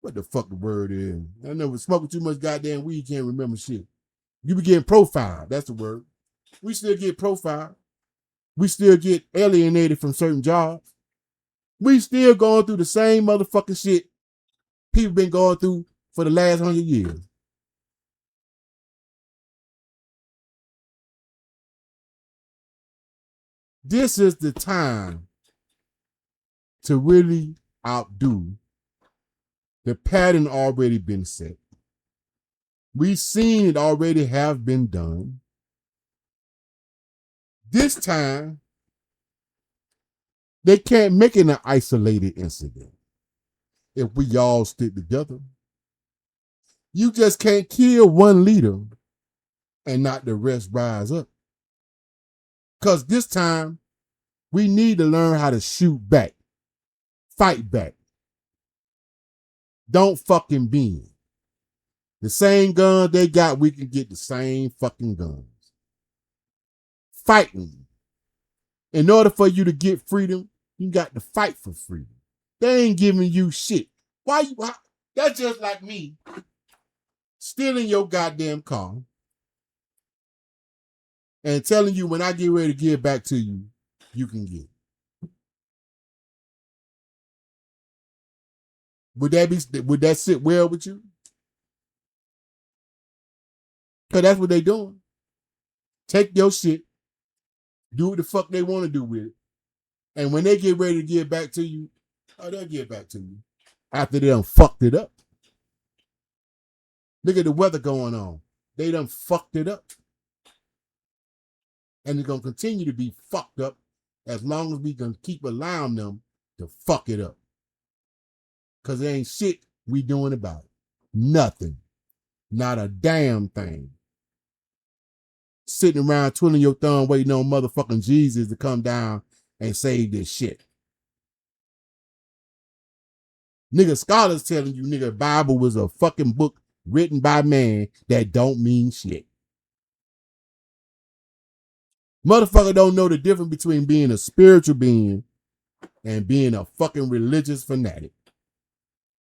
what the fuck the word is? I know with smoking too much goddamn weed, can't remember shit. You be getting profiled, that's the word. We still get profiled. We still get alienated from certain jobs. We still going through the same motherfucking shit people been going through for the last 100 years. This is the time to really outdo the pattern already been set. We've seen it already have been done. This time, they can't make it an isolated incident if we all stick together. You just can't kill one leader and not the rest rise up. Because this time, we need to learn how to shoot back, fight back. Don't fucking bend. The same gun they got, we can get the same fucking guns. Fighting. In order for you to get freedom, you got to fight for freedom. They ain't giving you shit. Why? That's just like me stealing your goddamn car and telling you when I get ready to give it back to you, you can get it. Would that sit well with you? Because that's what they doing. Take your shit, do what the fuck they want to do with it. And when they get ready to give it back to you, they'll give it back to you. After they done fucked it up. Look at the weather going on. They done fucked it up. And it's going to continue to be fucked up as long as we can keep allowing them to fuck it up. Because there ain't shit we doing about it. Nothing. Not a damn thing. Sitting around twiddling your thumb waiting on motherfucking Jesus to come down and save this shit. Nigga, scholars telling you, nigga, Bible was a fucking book written by man that don't mean shit. Motherfucker don't know the difference between being a spiritual being and being a fucking religious fanatic.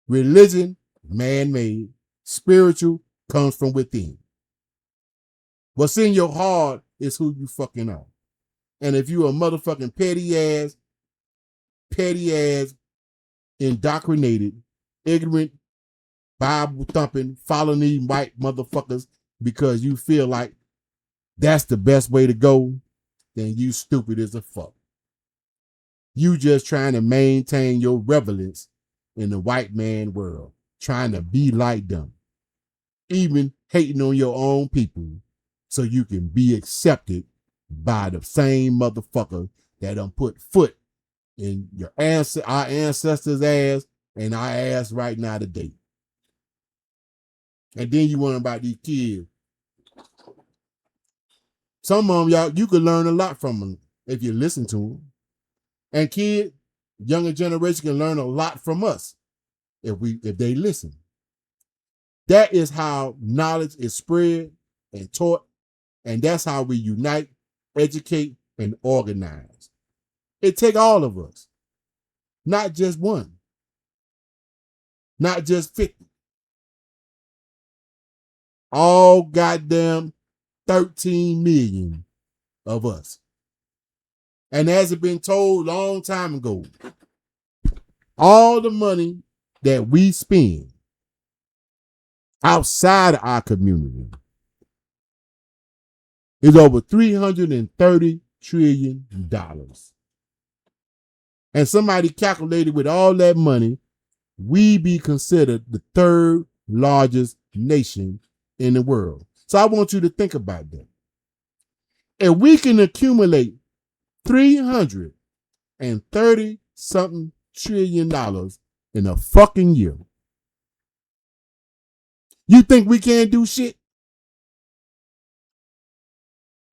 Religion, man-made. Spiritual comes from within. What's in your heart is who you fucking are. And if you a motherfucking petty ass, indoctrinated, ignorant, Bible thumping, following these white motherfuckers because you feel like that's the best way to go, then you stupid as a fuck. You just trying to maintain your relevance in the white man world, trying to be like them, even hating on your own people so you can be accepted by the same motherfucker that done put foot in our ancestors' ass and our ass right now today. And then you wonder about these kids. Some of them, y'all, you could learn a lot from them if you listen to them. And kids, younger generation can learn a lot from us if they listen. That is how knowledge is spread and taught, and that's how we unite, educate, and organize. It take all of us, not just one, not just 50. All goddamn 13 million of us. And as it been told long time ago, all the money that we spend outside of our community is over $330 trillion. And somebody calculated with all that money, we be considered the third largest nation in the world. So I want you to think about that. If we can accumulate $330 something trillion in a fucking year, you think we can't do shit?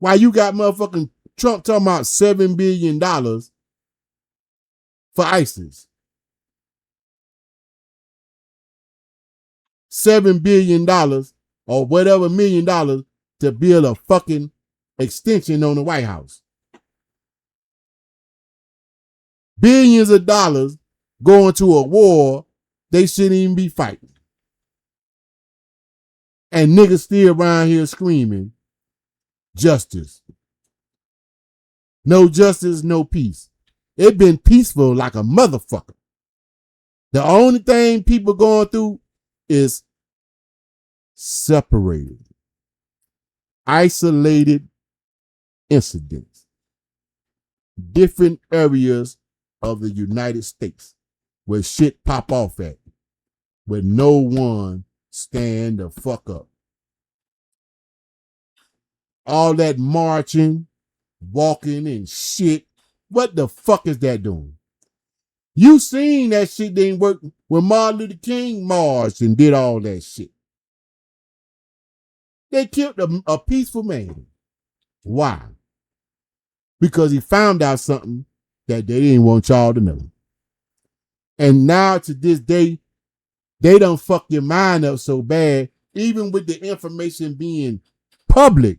Why you got motherfucking Trump talking about $7 billion for ISIS? $7 billion or whatever $1 million to build a fucking extension on the White House. Billions of dollars going to a war they shouldn't even be fighting. And niggas still around here screaming, justice. No justice, no peace. It been peaceful like a motherfucker. The only thing people going through is separated, isolated incidents. Different areas of the United States where shit pop off at, where no one stand the fuck up. All that marching, walking and shit, what the fuck is that doing? You seen that shit didn't work when Martin Luther King marched and did all that shit. They killed a peaceful man. Why? Because he found out something that they didn't want y'all to know. And now to this day, they done fuck your mind up so bad, even with the information being public,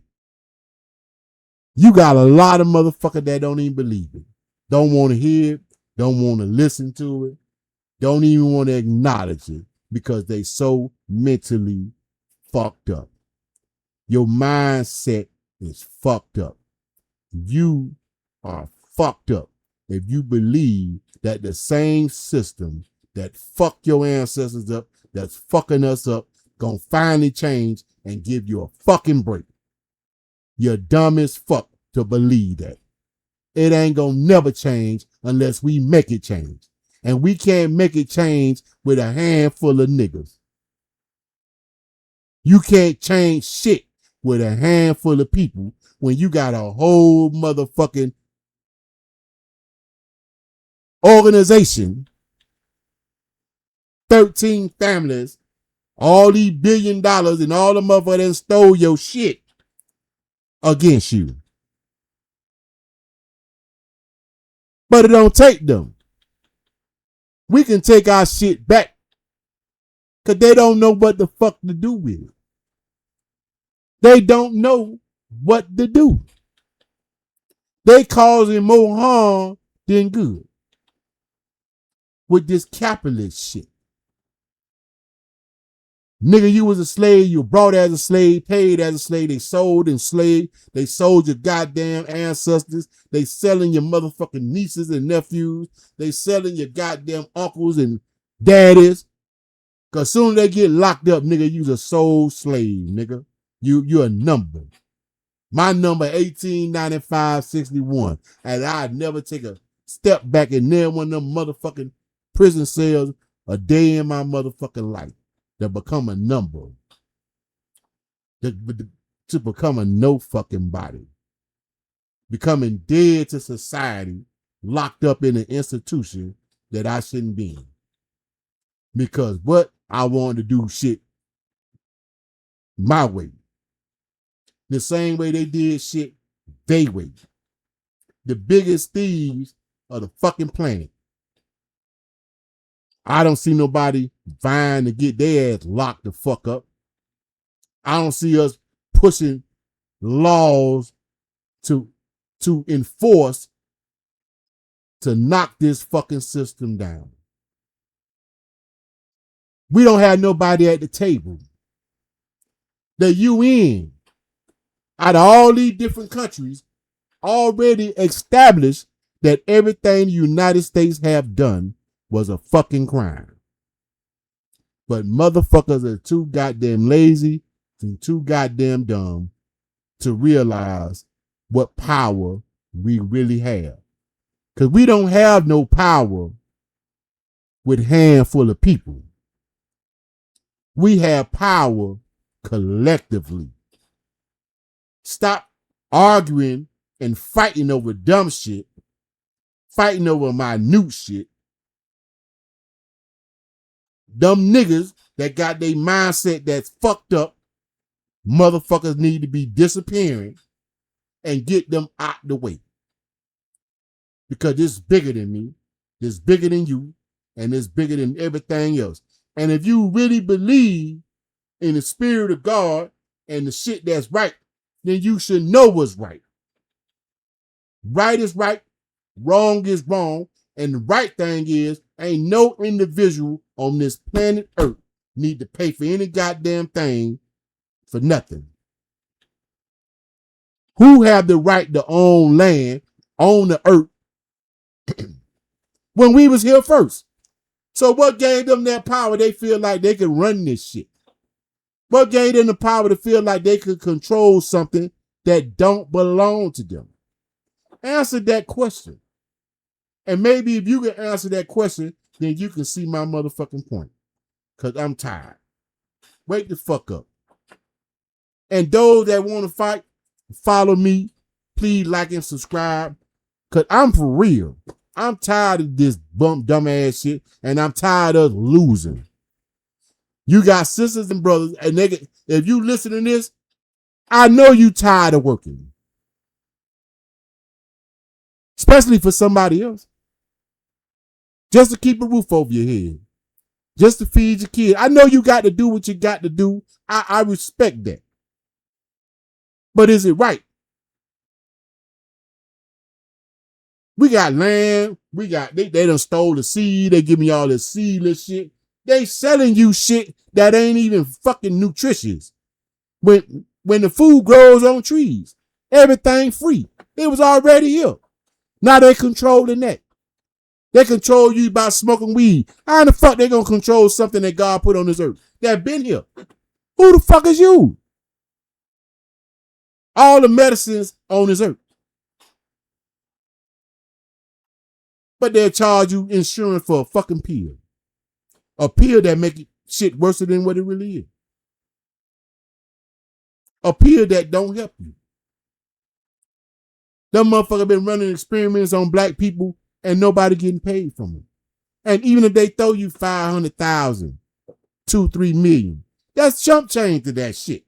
you got a lot of motherfuckers that don't even believe it. Don't want to hear it, don't want to listen to it, don't even want to acknowledge it because they so mentally fucked up. Your mindset is fucked up. You are fucked up if you believe that the same system that fucked your ancestors up, that's fucking us up, gonna finally change and give you a fucking break. You're dumb as fuck to believe that. It ain't gonna never change unless we make it change. And we can't make it change with a handful of niggas. You can't change shit with a handful of people when you got a whole motherfucking organization, 13 families, all these $1 billion and all the motherfuckers that stole your shit against you. But it don't take them. We can take our shit back because they don't know what the fuck to do with it. They don't know what to do. They causing more harm than good with this capitalist shit. Nigga, you was a slave, you were brought as a slave, paid as a slave, they sold and slaved, they sold your goddamn ancestors, they selling your motherfucking nieces and nephews, they selling your goddamn uncles and daddies. Cause soon as they get locked up, nigga, you's a soul slave, nigga. You're a number. My number 189561. And I'd never take a step back in there one of them motherfucking prison cells a day in my motherfucking life. To become a number. To become a no fucking body. Becoming dead to society, locked up in an institution that I shouldn't be in. Because what? I wanted to do shit my way. The same way they did shit they way. The biggest thieves of the fucking planet. I don't see nobody vying to get their ass locked the fuck up. I don't see us pushing laws to enforce to knock this fucking system down. We don't have nobody at the table. The UN, out of all these different countries, already established that everything the United States have done was a fucking crime. But motherfuckers are too goddamn lazy and too goddamn dumb to realize what power we really have. Because we don't have no power with a handful of people. We have power collectively. Stop arguing and fighting over dumb shit, fighting over minute shit. Dumb niggas that got their mindset that's fucked up, motherfuckers need to be disappearing and get them out the way. Because it's bigger than me, it's bigger than you, and it's bigger than everything else. And if you really believe in the spirit of God and the shit that's right, then you should know what's right. Right is right, wrong is wrong, and the right thing is ain't no individual on this planet Earth need to pay for any goddamn thing for nothing. Who have the right to own land, own the earth, when we was here first? So what gave them that power? They feel like they could run this shit. What gave them the power to feel like they could control something that don't belong to them? Answer that question. And maybe if you can answer that question, then you can see my motherfucking point. Because I'm tired. Wake the fuck up. And those that want to fight, follow me. Please like and subscribe. Because I'm for real. I'm tired of this dumb ass shit. And I'm tired of losing. You got sisters and brothers. And if you listen to this, I know you tired of working. Especially for somebody else. Just to keep a roof over your head. Just to feed your kid. I know you got to do what you got to do. I respect that. But is it right? We got land. We got, they done stole the seed. They give me all this seedless shit. They selling you shit that ain't even fucking nutritious. When the food grows on trees, everything free. It was already here. Now they controlling that. They control you by smoking weed. How in the fuck they gonna control something that God put on this earth that been here? Who the fuck is you? All the medicines on this earth. But they'll charge you insurance for a fucking pill. A pill that make shit worse than what it really is. A pill that don't help you. Them motherfuckers been running experiments on black people and nobody getting paid from them. And even if they throw you 500,000, 2-3 million, that's chump change to that shit.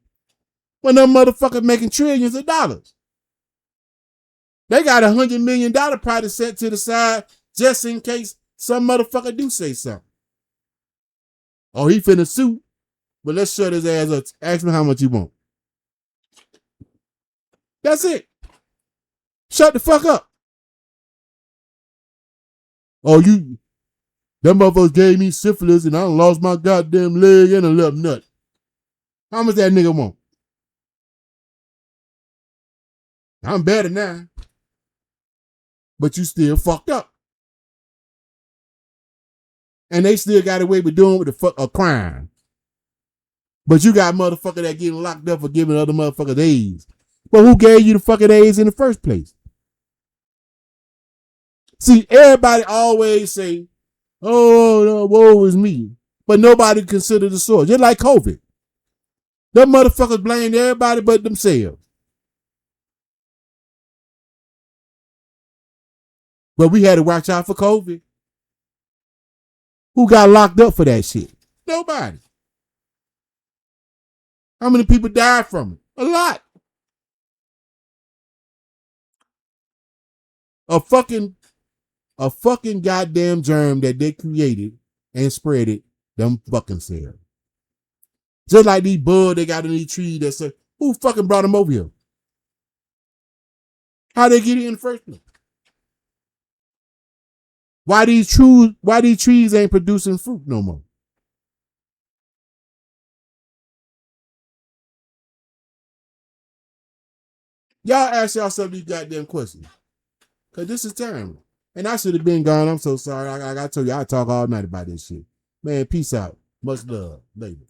When them motherfuckers making trillions of dollars. They got $100 million probably set to the side just in case some motherfucker do say something. Oh, he finna sue. But let's shut his ass up. Ask me how much you want. That's it. Shut the fuck up. Oh, them motherfuckers gave me syphilis and I done lost my goddamn leg and a left nut. How much that nigga want? I'm better now. But you still fucked up. And they still got away with doing with a crime. But you got motherfucker that getting locked up for giving other motherfuckers AIDS. But who gave you the fucking AIDS in the first place? See, everybody always say, oh, no, woe is me. But nobody consider the source. Just like COVID. Them motherfuckers blame everybody but themselves. But we had to watch out for COVID. Who got locked up for that shit? Nobody. How many people died from it? A lot. A fucking goddamn germ that they created and spread it, them fucking cells. Just like these bugs they got in these trees that say, who fucking brought them over here? How they get it in the first place? Why these trees ain't producing fruit no more? Y'all ask yourself these goddamn questions. Cause this is terrible. And I should have been gone. I'm so sorry. I told you I talk all night about this shit. Man, peace out. Much love. Later.